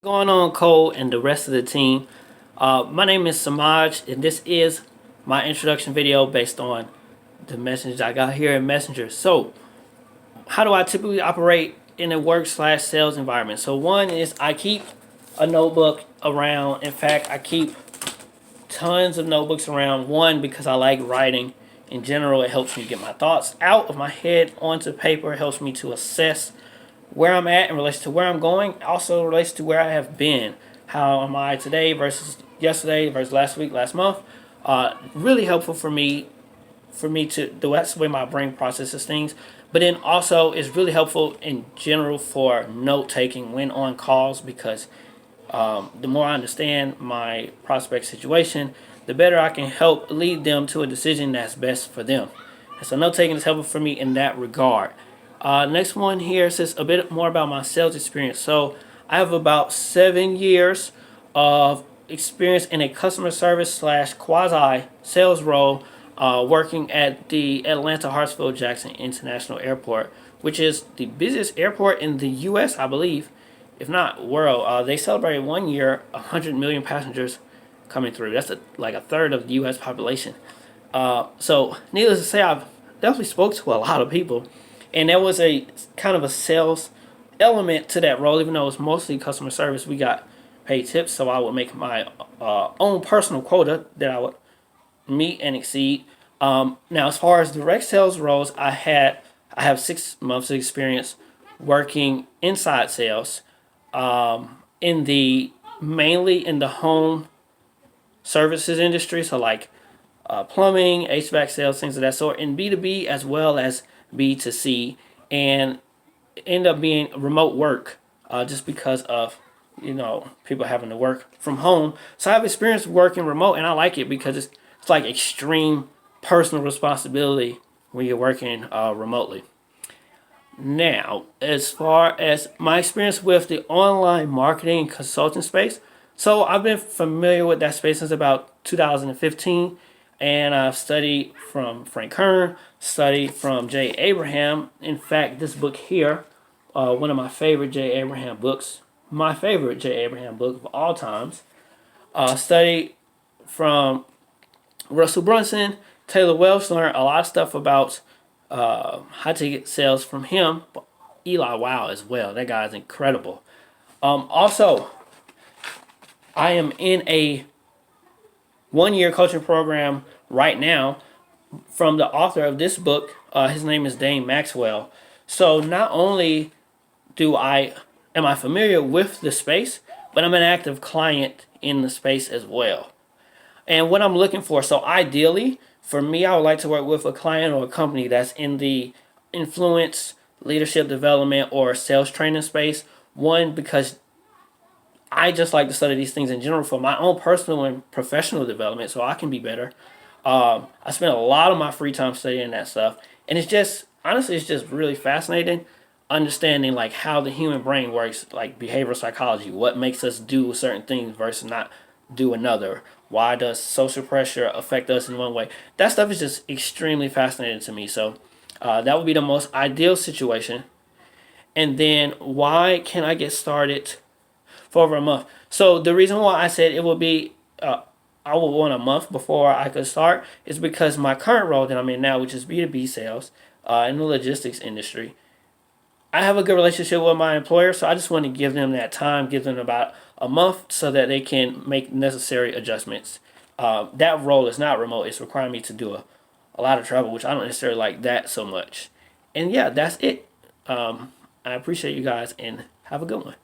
Going on, Cole and the rest of the team. My name is Semaj, and this is my introduction video based on the message I got here in Messenger. So, how do I typically operate in a work/sales environment? So, one is I keep a notebook around. In fact, I keep tons of notebooks around. One, because I like writing. In general, it helps me get my thoughts out of my head onto paper. It helps me to assess where I'm at in relation to where I'm going. Also relates to where I have been. How am I today versus yesterday versus last week, last month. Really helpful for me to that's the way my brain processes things. But then also it's really helpful in general for note taking when on calls, because the more I understand my prospect situation, the better I can help lead them to a decision that's best for them. And so note taking is helpful for me in that regard. Next one here says a bit more about my sales experience. So I have about 7 years of experience in a customer service / quasi sales role, working at the Atlanta Hartsfield Jackson International Airport, which is the busiest airport in the U.S., I believe, if not world. They celebrated 1 year 100 million passengers coming through. That's like a third of the U.S. population. So needless to say, I've definitely spoke to a lot of people. And there was a kind of a sales element to that role, even though it was mostly customer service. We got paid tips, so I would make my own personal quota that I would meet and exceed. Now, as far as direct sales roles, I have 6 months of experience working inside sales, in the mainly in the home services industry, so like plumbing, HVAC sales, things of that sort, in B2B as well as B2C, and end up being remote work, just because of people having to work from home. So I have experience working remote, and I like it because it's like extreme personal responsibility when you're working remotely. Now, as far as my experience with the online marketing and consulting space, so I've been familiar with that space since about 2015, and I've studied from Frank Kern, studied from Jay Abraham. In fact, this book here, one of my favorite Jay Abraham books, my favorite Jay Abraham book of all times. Studied from Russell Brunson, Taylor Welch, learned a lot of stuff about high ticket sales from him. Eli Wow as well. That guy is incredible. Also, I am in a 1 year coaching program right now from the author of this book. His name is Dane Maxwell. So not only am I familiar with the space, but I'm an active client in the space as well. And what I'm looking for, so ideally for me, I would like to work with a client or a company that's in the influence, leadership development, or sales training space. One, because I just like to study these things in general for my own personal and professional development, so I can be better. I spend a lot of my free time studying that stuff, and it's just honestly, it's just really fascinating understanding like how the human brain works, like behavioral psychology, what makes us do certain things versus not do another. Why does social pressure affect us in one way? That stuff is just extremely fascinating to me. So that would be the most ideal situation. And then why can I get started for over a month? So the reason why I said it would be I would want a month before I could start is because my current role that I'm in now, which is B2B sales in the logistics industry, I have a good relationship with my employer, so I just want to give them that time, give them about a month so that they can make necessary adjustments. That role is not remote. It's requiring me to do a lot of travel, which I don't necessarily like that so much. And yeah, that's it. I appreciate you guys, and have a good one.